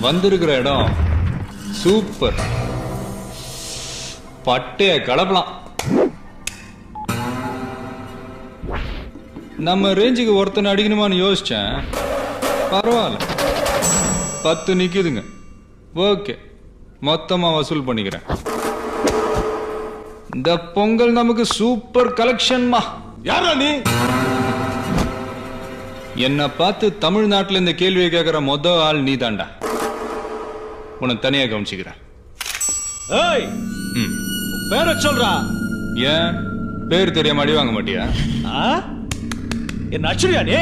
வந்திருக்கிற இடம் சூப்பர். பட்டைய கலப்பலாம். நம்ம ரேஞ்சுக்கு ஒருத்தனை அடிக்கணுமான்னு யோசிச்சேன். பரவாயில்ல, 10 நிக்குதுங்க. ஓகே, மொத்தமா வசூல் பண்ணிக்கிறேன். இந்த பொங்கல் நமக்கு சூப்பர் கலெக்ஷன்மா. யாரா நீ? என்ன பார்த்து தமிழ்நாட்டில் இந்த கேள்வியை கேட்கிற மொத ஆள் நீ தாண்டா. உன்னை தனியா கவனிச்சுக்கிறேன். ஏய், பேரை சொல்றா. ஏன் பேர் தெரியாம அடி வாங்க மாட்டியா? என்ன அச்சுரியா நீ?